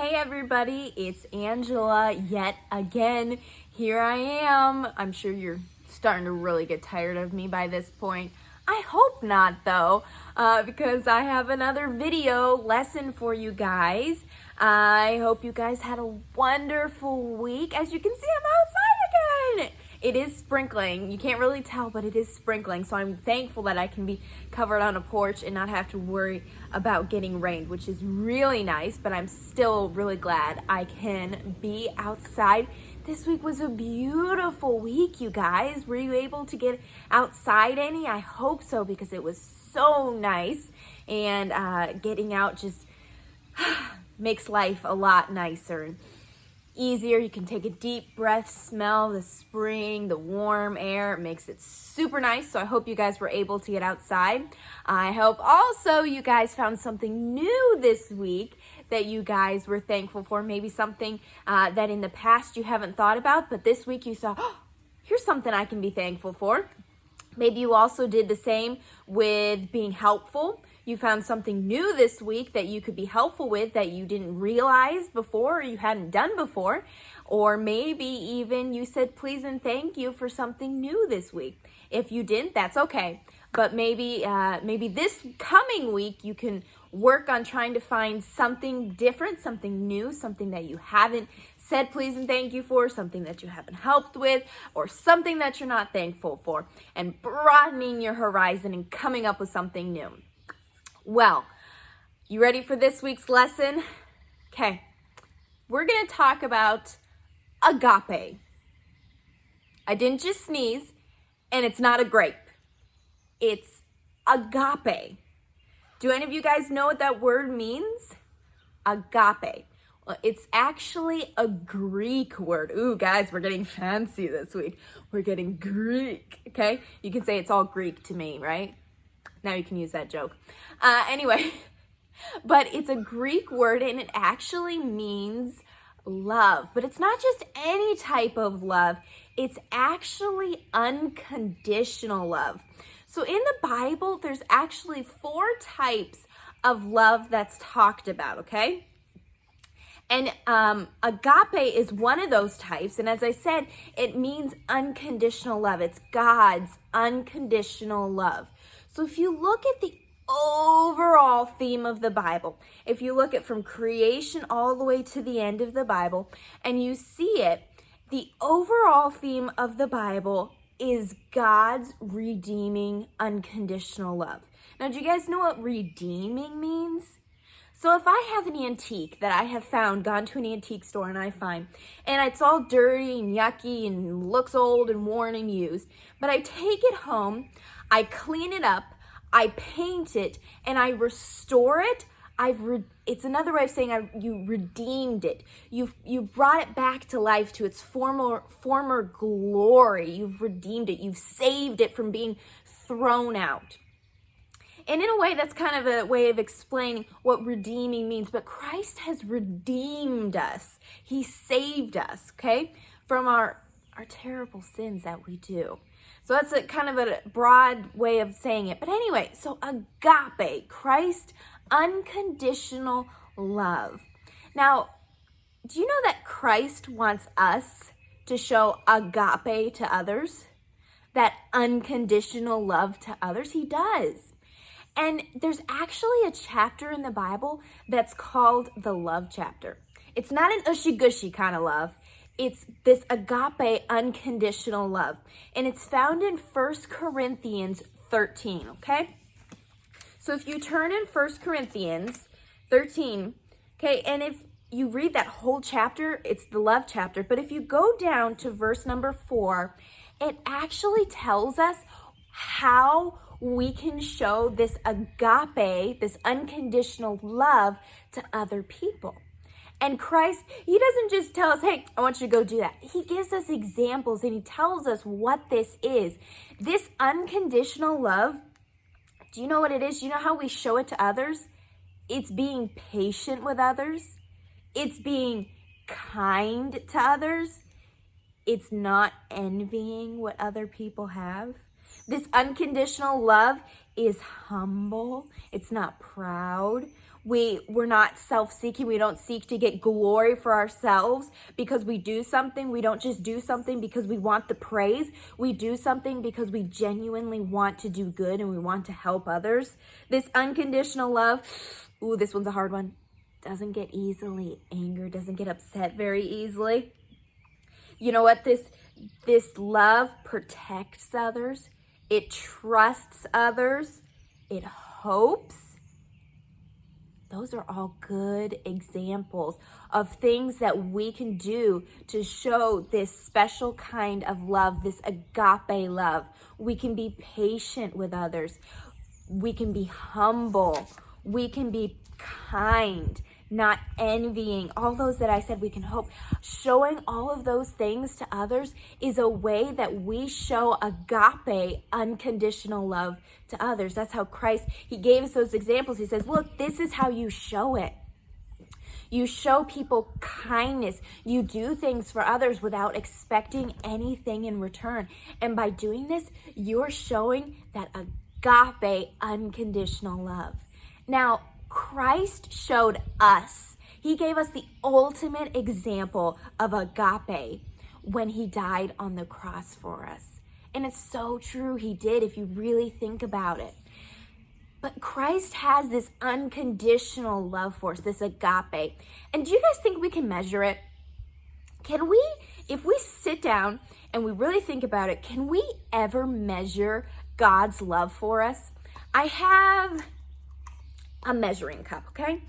Hey everybody, it's Angela yet again. Here I am. I'm sure you're starting to really get tired of me by this point. I hope not though, because I have another video lesson for you guys. I hope you guys had a wonderful week. As you can see, I'm outside again. It is sprinkling. You can't really tell, but it is sprinkling. So I'm thankful that I can be covered on a porch and not have to worry about getting rained, which is really nice, but I'm still really glad I can be outside. This week was a beautiful week, you guys. Were you able to get outside any? I hope so, because it was so nice, and getting out just makes life a lot nicer and easier. You can take a deep breath, smell the spring, the warm air. It makes it super nice. So I hope you guys were able to get outside. I hope also you guys found something new this week that you guys were thankful for. Maybe something that in the past you haven't thought about, but this week you thought, oh, here's something I can be thankful for. Maybe you also did the same with being helpful. You found something new this week that you could be helpful with that you didn't realize before or you hadn't done before. Or maybe even you said please and thank you for something new this week. If you didn't, that's okay. But maybe this coming week you can work on trying to find something different, something new, something that you haven't said please and thank you for, something that you haven't helped with, or something that you're not thankful for, and broadening your horizon and coming up with something new. Well, you ready for this week's lesson? Okay, we're going to talk about agape. I didn't just sneeze, and it's not a grape. It's agape. Do any of you guys know what that word means? Agape. Well, it's actually a Greek word. Ooh, guys, we're getting fancy this week. We're getting Greek, okay? You can say it's all Greek to me, right? Now you can use that joke. Anyway, but it's a Greek word and it actually means love. But it's not just any type of love. It's actually unconditional love. So in the Bible, there's actually 4 types of love that's talked about, okay? And agape is one of those types. And as I said, it means unconditional love. It's God's unconditional love. So if you look at the overall theme of the Bible, if you look at from creation all the way to the end of the Bible, and you see it, the overall theme of the Bible is God's redeeming unconditional love. Now, do you guys know what redeeming means? So if I have an antique that I have found, gone to an antique store and I find, and it's all dirty and yucky and looks old and worn and used, but I take it home, I clean it up, I paint it, and I restore it, it's another way of saying you redeemed it. You've brought it back to life, to its former glory. You've redeemed it. You've saved it from being thrown out. And in a way, that's kind of a way of explaining what redeeming means. But Christ has redeemed us. He saved us, okay, from our terrible sins that we do. So that's a kind of a broad way of saying it. But anyway, so agape, Christ, unconditional love. Now, do you know that Christ wants us to show agape to others? That unconditional love to others? He does. And there's actually a chapter in the Bible that's called the love chapter. It's not an ushy-gushy kind of love. It's this agape unconditional love. And it's found in 1 Corinthians 13, okay? So if you turn in 1 Corinthians 13, okay, and if you read that whole chapter, it's the love chapter. But if you go down to verse number 4, it actually tells us how we can show this agape, this unconditional love to other people. And Christ, he doesn't just tell us, hey, I want you to go do that. He gives us examples and he tells us what this is. This unconditional love, do you know what it is? Do you know how we show it to others? It's being patient with others. It's being kind to others. It's not envying what other people have. This unconditional love is humble. It's not proud. We're not self-seeking. We don't seek to get glory for ourselves because we do something. We don't just do something because we want the praise. We do something because we genuinely want to do good and we want to help others. This unconditional love, ooh, this one's a hard one. Doesn't get easily angered, doesn't get upset very easily. You know what? This love protects others. It trusts others. It hopes. Those are all good examples of things that we can do to show this special kind of love, this agape love. We can be patient with others. We can be humble. We can be kind, not envying. All those that I said, we can hope. Showing all of those things to others is a way that we show agape, unconditional love to others. That's how Christ, he gave us those examples. He says, look, this is how you show it. You show people kindness. You do things for others without expecting anything in return. And by doing this, you're showing that agape, unconditional love. Now, Christ showed us. He gave us the ultimate example of agape when he died on the cross for us. And it's so true, he did, if you really think about it. But Christ has this unconditional love for us, this agape. And do you guys think we can measure it? Can we, if we sit down and we really think about it, can we ever measure God's love for us? I have a measuring cup, okay?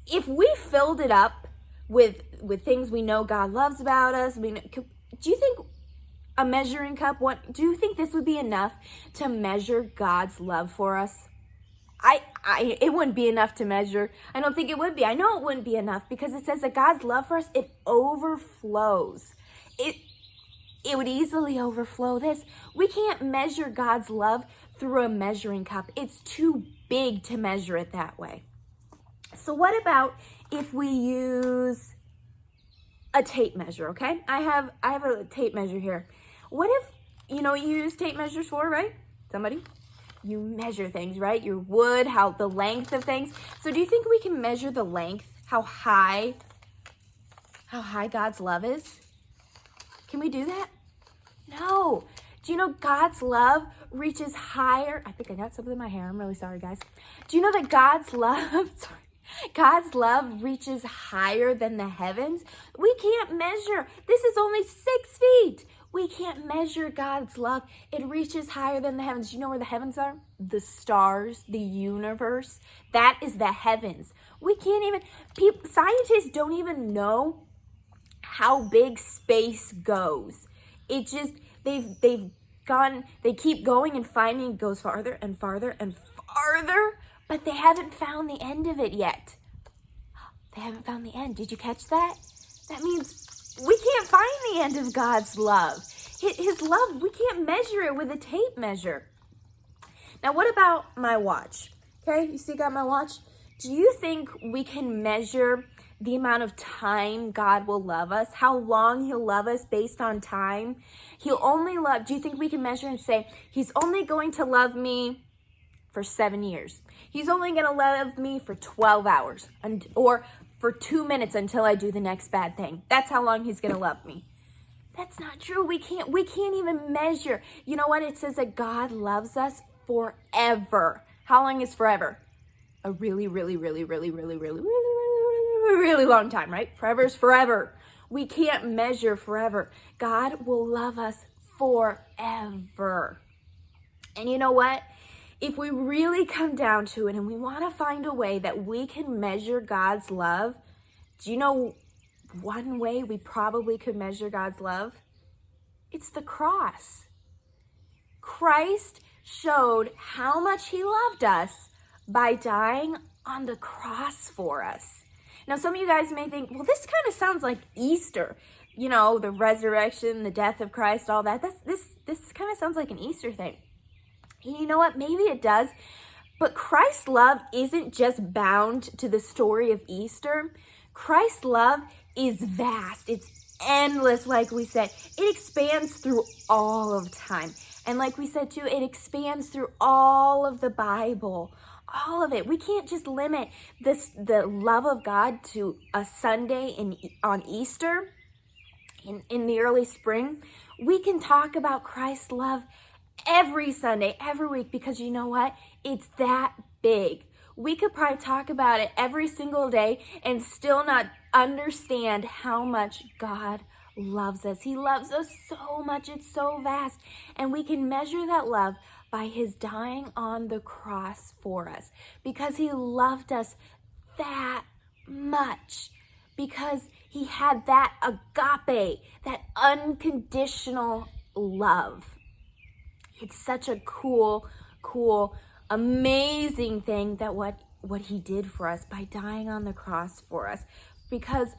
If we filled it up with things we know God loves about us, do you think a measuring cup, do you think this would be enough to measure God's love for us? It wouldn't be enough to measure. I don't think it would be. I know it wouldn't be enough because it says that God's love for us, it overflows. It would easily overflow this. We can't measure God's love through a measuring cup. It's too big to measure it that way. So what about if we use a tape measure, okay? I have a tape measure here. What if, you use tape measures for, right? Somebody? You measure things, right? Your wood, the length of things. So do you think we can measure the length, how high God's love is? Can we do that? No. Do you know God's love reaches higher? I think I got something in my hair. I'm really sorry, guys. Do you know that God's love reaches higher than the heavens? We can't measure. This is only 6 feet. We can't measure God's love. It reaches higher than the heavens. Do you know where the heavens are? The stars, the universe. That is the heavens. We can't even, scientists don't even know how big space goes. It just, they keep going and finding it goes farther and farther and farther, but they haven't found the end of it yet. They haven't found the end. Did you catch that? That means we can't find the end of God's love. His love, we can't measure it with a tape measure. Now, what about my watch? Okay, you see, I got my watch. Do you think we can measure the amount of time God will love us? How long he'll love us based on time? He'll only love, do you think we can measure and say, he's only going to love me for 7 years. He's only going to love me for 12 hours or for 2 minutes until I do the next bad thing. That's how long he's going to love me. That's not true. We can't even measure. You know what? It says that God loves us forever. How long is forever? A really, really, really, really, really, really, really, really, really long time, right? Forever is forever. We can't measure forever. God will love us forever. And you know what? If we really come down to it and we want to find a way that we can measure God's love, do you know one way we probably could measure God's love? It's the cross. Christ showed how much he loved us by dying on the cross for us. Now, some of you guys may think, well, this kind of sounds like Easter. You know, the resurrection, the death of Christ, all that. This kind of sounds like an Easter thing. And you know what? Maybe it does. But Christ's love isn't just bound to the story of Easter. Christ's love is vast. It's endless, like we said. It expands through all of time. And like we said too, it expands through all of the Bible. all of it. We can't just limit the love of God to a Sunday on Easter in the early spring. We can talk about Christ's love every Sunday, every week, because you know what? It's that big. We could probably talk about it every single day and still not understand how much God loves us. He loves us so much. It's so vast. And we can measure that love by his dying on the cross for us, because he loved us that much, because he had that agape, that unconditional love. It's such a cool, amazing thing that what he did for us by dying on the cross for us. Because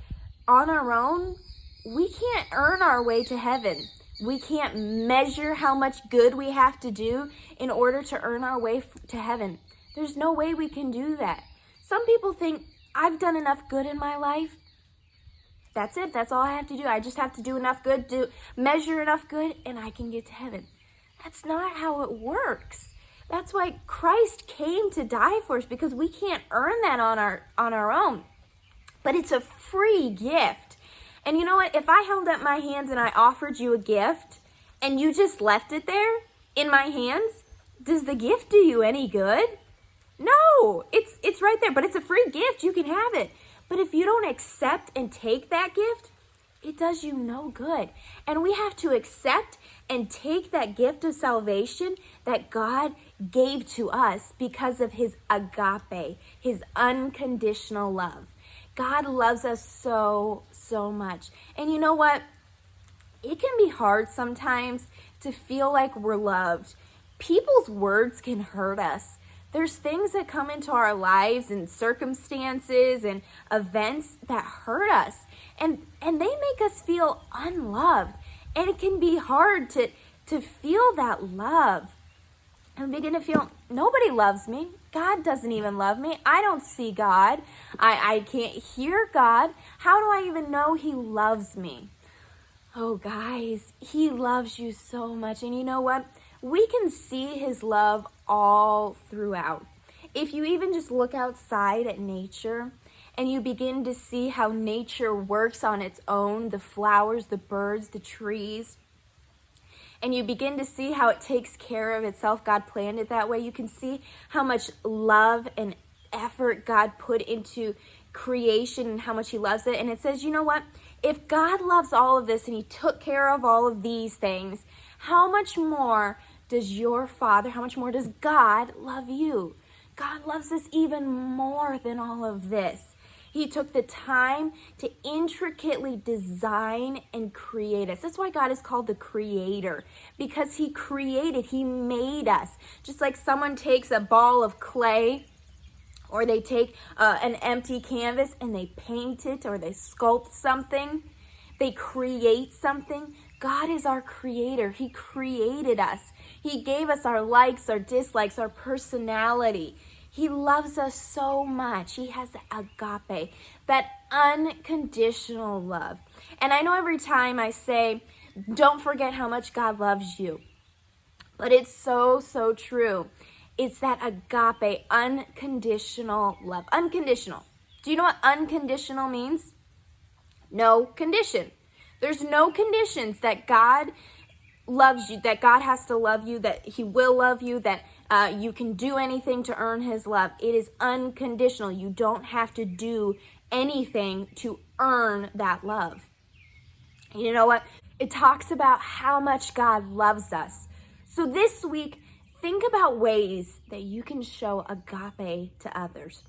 on our own, we can't earn our way to heaven. We can't measure how much good we have to do in order to earn our way to heaven. There's no way we can do that. Some people think, I've done enough good in my life. That's it. That's all I have to do. I just have to do enough good, to measure enough good, and I can get to heaven. That's not how it works. That's why Christ came to die for us, because we can't earn that on our own. But it's a free gift. And you know what? If I held up my hands and I offered you a gift and you just left it there in my hands, does the gift do you any good? No, it's right there, but it's a free gift. You can have it. But if you don't accept and take that gift, it does you no good. And we have to accept and take that gift of salvation that God gave to us because of his agape, his unconditional love. God loves us so much. And you know what? It can be hard sometimes to feel like we're loved. People's words can hurt us. There's things that come into our lives and circumstances and events that hurt us. And they make us feel unloved. And it can be hard to feel that love. And begin to feel, nobody loves me. God doesn't even love me. I don't see God. I can't hear God. How do I even know he loves me? Oh, guys, he loves you so much. And you know what? We can see his love all throughout. If you even just look outside at nature and you begin to see how nature works on its own, the flowers, the birds, the trees, and you begin to see how it takes care of itself. God planned it that way. You can see how much love and effort God put into creation and how much he loves it. And it says, you know what? If God loves all of this and he took care of all of these things, how much more does your Father, how much more does God love you? God loves us even more than all of this. He took the time to intricately design and create us. That's why God is called the creator, because he created, he made us. Just like someone takes a ball of clay, or they take an empty canvas and they paint it, or they sculpt something, they create something. God is our creator. He created us. He gave us our likes, our dislikes, our personality. He loves us so much. He has the agape, that unconditional love. And I know every time I say, don't forget how much God loves you. But it's so true. It's that agape, unconditional love. Unconditional. Do you know what unconditional means? No condition. There's no conditions that God loves you, that God has to love you, that he will love you, that you can do anything to earn his love. It is unconditional. You don't have to do anything to earn that love. You know what? It talks about how much God loves us. So this week, think about ways that you can show agape to others.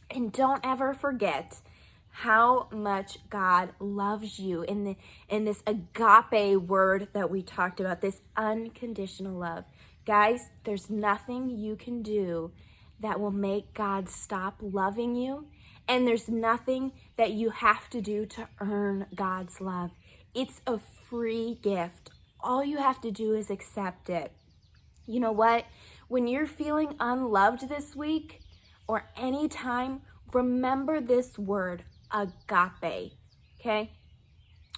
And don't ever forget how much God loves you in this agape word that we talked about, this unconditional love. Guys, there's nothing you can do that will make God stop loving you, and there's nothing that you have to do to earn God's love. It's a free gift. All you have to do is accept it. You know what? When you're feeling unloved this week or any time, remember this word, agape, okay?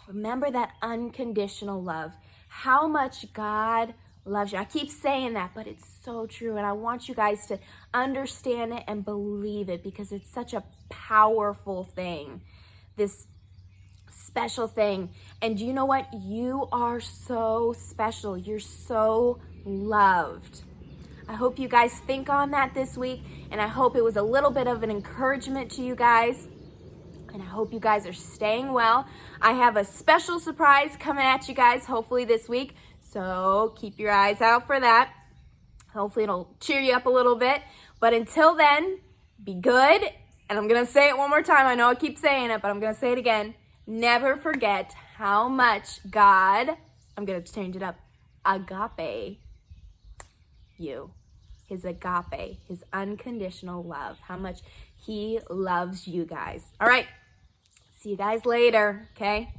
Remember that unconditional love. How much God loves you. I keep saying that, but it's so true. And I want you guys to understand it and believe it because it's such a powerful thing, this special thing. And you know what? You are so special. You're so loved. I hope you guys think on that this week, and I hope it was a little bit of an encouragement to you guys. And I hope you guys are staying well. I have a special surprise coming at you guys, hopefully this week. So keep your eyes out for that. Hopefully it'll cheer you up a little bit. But until then, be good. And I'm going to say it one more time. I know I keep saying it, but I'm going to say it again. Never forget how much God, I'm going to change it up, agape you. His agape, his unconditional love, how much he loves you guys. All right. See you guys later, okay?